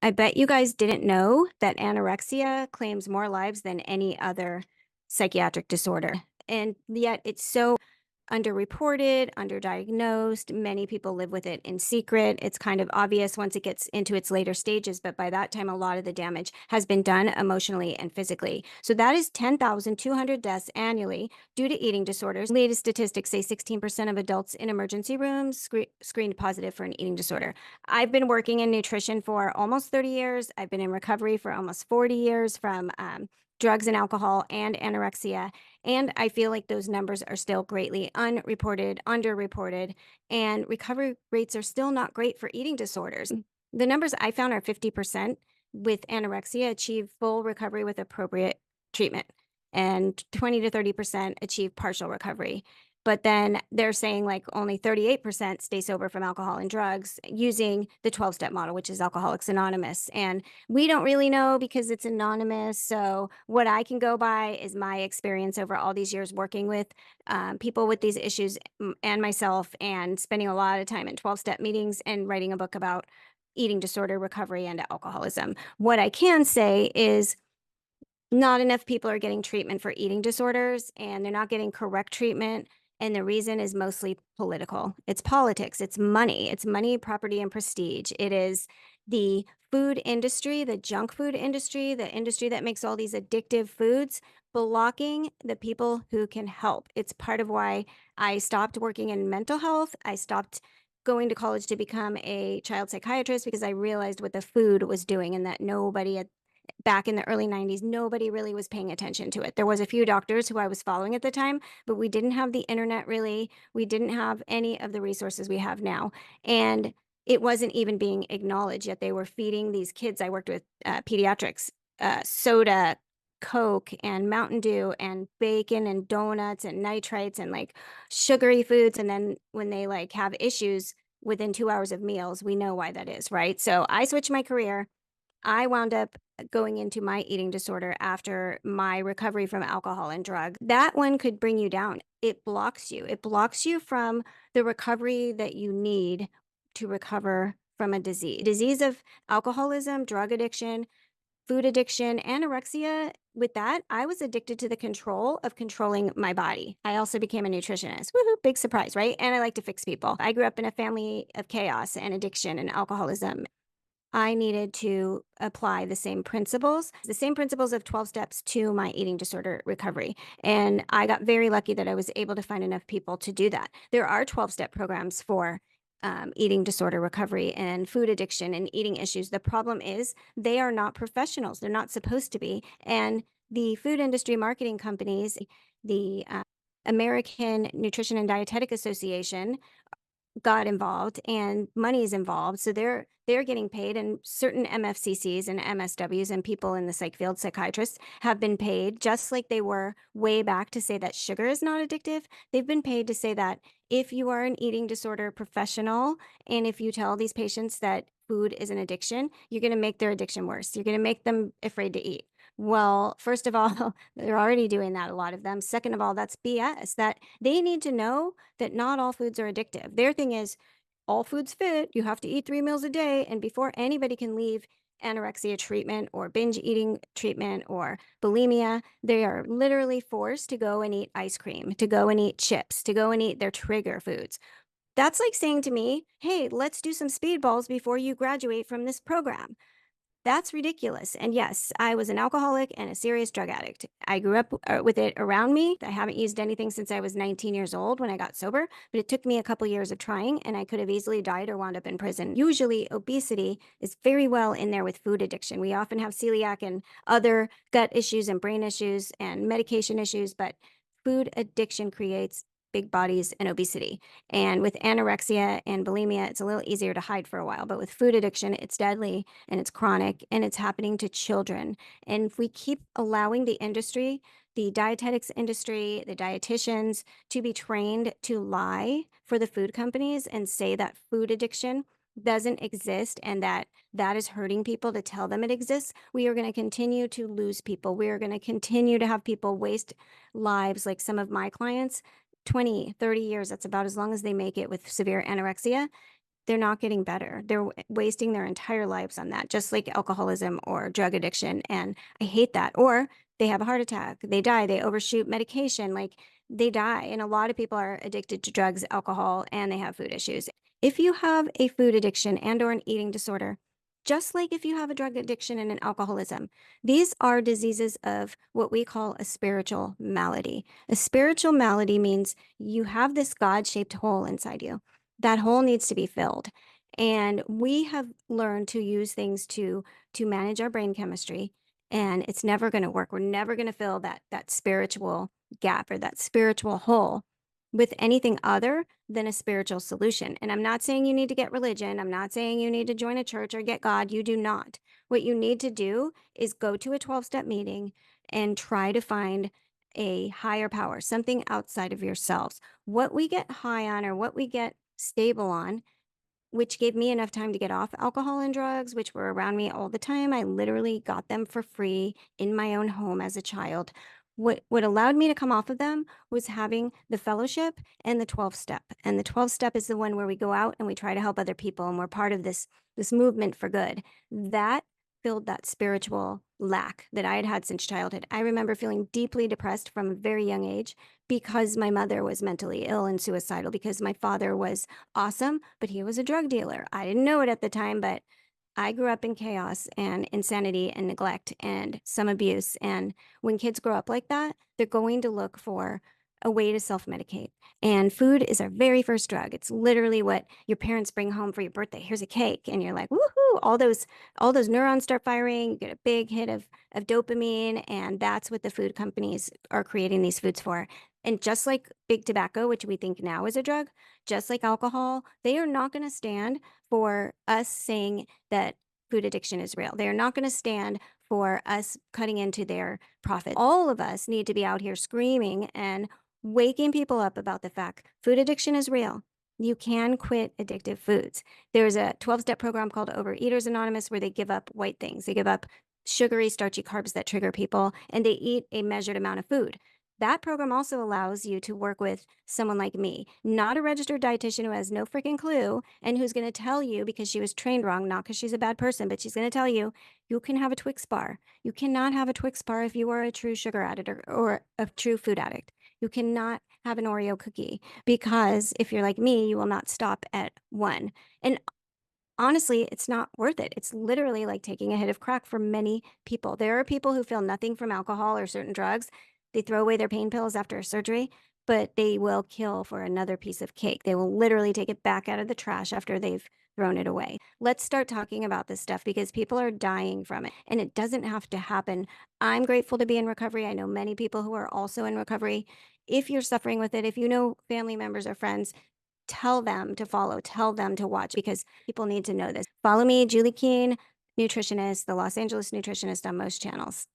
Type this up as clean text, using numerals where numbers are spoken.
I bet you guys didn't know that anorexia claims more lives than any other psychiatric disorder. And yet it's so underreported, underdiagnosed. Many people live with it in secret. It's kind of obvious once it gets into its later stages, but by that time, a lot of the damage has been done emotionally and physically. So that is 10,200 deaths annually due to eating disorders. Latest statistics say 16% of adults in emergency rooms screened positive for an eating disorder. I've been working in nutrition for almost 30 years. I've been in recovery for almost 40 years from drugs and alcohol and anorexia. And I feel like those numbers are still greatly unreported, underreported, and recovery rates are still not great for eating disorders. The numbers I found are 50% with anorexia achieve full recovery with appropriate treatment, and 20 to 30% achieve partial recovery. But then they're saying like only 38% stay sober from alcohol and drugs using the 12-step model, which is Alcoholics Anonymous. And we don't really know because it's anonymous. So what I can go by is my experience over all these years working with people with these issues and myself, and spending a lot of time in 12-step meetings and writing a book about eating disorder recovery and alcoholism. What I can say is not enough people are getting treatment for eating disorders, and they're not getting correct treatment. And the reason is mostly political. It's politics, it's money, property, and prestige. It is the food industry, the junk food industry, the industry that makes all these addictive foods, blocking the people who can help. It's part of why I stopped working in mental health. I stopped going to college to become a child psychiatrist because I realized what the food was doing, and that nobody at back in the early 90s, nobody really was paying attention to it. There was a few doctors who I was following at the time, but we didn't have the internet really. We didn't have any of the resources we have now. And it wasn't even being acknowledged, yet they were feeding these kids. I worked with pediatrics, soda, Coke, and Mountain Dew, and bacon, and donuts, and nitrites, and like sugary foods. And then when they like have issues within 2 hours of meals, we know why that is, right? So I switched my career. I wound up going into my eating disorder after my recovery from alcohol and drugs. That one could bring you down. It blocks you. It blocks you from the recovery that you need to recover from a disease of alcoholism, drug addiction, food addiction, anorexia. With that, I was addicted to the control of controlling my body. I also became a nutritionist. Woohoo, big surprise, right? And I like to fix people. I grew up in a family of chaos and addiction and alcoholism. I needed to apply the same principles of 12 steps to my eating disorder recovery. And I got very lucky that I was able to find enough people to do that. There are 12-step programs for eating disorder recovery and food addiction and eating issues. The problem is they are not professionals. They're not supposed to be. And the food industry marketing companies, the American Nutrition and Dietetic Association, got involved, and money is involved. So they're getting paid, and certain MFCCs and MSWs and people in the psych field, psychiatrists, have been paid, just like they were way back, to say that sugar is not addictive. They've been paid to say that if you are an eating disorder professional, and if you tell these patients that food is an addiction, you're going to make their addiction worse. You're going to make them afraid to eat. Well, first of all, they're already doing that, a lot of them. Second of all, that's BS. That they need to know that not all foods are addictive. Their thing is, all foods fit. You have to eat 3 meals a day. And before anybody can leave anorexia treatment or binge eating treatment or bulimia, they are literally forced to go and eat ice cream, to go and eat chips, to go and eat their trigger foods. That's like saying to me, hey, let's do some speedballs before you graduate from this program. That's ridiculous. And yes, I was an alcoholic and a serious drug addict. I grew up with it around me. I haven't used anything since I was 19 years old when I got sober, but it took me a couple years of trying, and I could have easily died or wound up in prison. Usually, obesity is very well in there with food addiction. We often have celiac and other gut issues and brain issues and medication issues, but food addiction creates big bodies and obesity. And with anorexia and bulimia, it's a little easier to hide for a while. But with food addiction, it's deadly and it's chronic, and it's happening to children. And if we keep allowing the industry, the dietetics industry, the dietitians, to be trained to lie for the food companies and say that food addiction doesn't exist and that is hurting people, to tell them it exists, we are going to continue to lose people. We are going to continue to have people waste lives, like some of my clients. 20, 30 years, that's about as long as they make it with severe anorexia. they're not getting better. They're wasting their entire lives on that, just like alcoholism or drug addiction. And I hate that. Or they have a heart attack, they die, they overshoot medication, like they die. And a lot of people are addicted to drugs, alcohol, and they have food issues. If you have a food addiction and or an eating disorder, just like if you have a drug addiction and an alcoholism, these are diseases of what we call a spiritual malady. A spiritual malady means you have this God-shaped hole inside you. That hole needs to be filled. And we have learned to use things to manage our brain chemistry, and it's never going to work. We're never going to fill that spiritual gap or that spiritual hole with anything other than a spiritual solution. And I'm not saying you need to get religion. I'm not saying you need to join a church or get God. You do not. What you need to do is go to a 12-step meeting and try to find a higher power, something outside of yourselves. What we get high on or what we get stable on, which gave me enough time to get off alcohol and drugs, which were around me all the time. I literally got them for free in my own home as a child. What allowed me to come off of them was having the fellowship and the 12 step. And the 12 step is the one where we go out and we try to help other people and we're part of this movement for good. That filled that spiritual lack that I had had since childhood. I remember feeling deeply depressed from a very young age because my mother was mentally ill and suicidal, because my father was awesome, but he was a drug dealer. I didn't know it at the time, but I grew up in chaos and insanity and neglect and some abuse. And when kids grow up like that, they're going to look for a way to self-medicate. And food is our very first drug. It's literally what your parents bring home for your birthday. Here's a cake. And you're like, woohoo, all those neurons start firing. You get a big hit of dopamine. And that's what the food companies are creating these foods for. And just like big tobacco, which we think now is a drug, just like alcohol, they are not going to stand for us saying that food addiction is real. They are not going to stand for us cutting into their profit. All of us need to be out here screaming and waking people up about the fact food addiction is real. You can quit addictive foods. There's a 12-step program called Overeaters Anonymous where they give up white things. They give up sugary, starchy carbs that trigger people, and they eat a measured amount of food. That program also allows you to work with someone like me, not a registered dietitian who has no freaking clue and who's going to tell you because she was trained wrong, not because she's a bad person, but she's going to tell you, you can have a Twix bar. You cannot have a Twix bar if you are a true sugar addict or a true food addict. You cannot have an Oreo cookie because if you're like me, you will not stop at one. And honestly, it's not worth it. It's literally like taking a hit of crack for many people. There are people who feel nothing from alcohol or certain drugs. They throw away their pain pills after a surgery, but they will kill for another piece of cake. They will literally take it back out of the trash after they've thrown it away. Let's start talking about this stuff because people are dying from it and it doesn't have to happen. I'm grateful to be in recovery. I know many people who are also in recovery. If you're suffering with it, if you know family members or friends, tell them to follow, tell them to watch because people need to know this. Follow me, Juli Keene, nutritionist, the Los Angeles Nutritionist on most channels.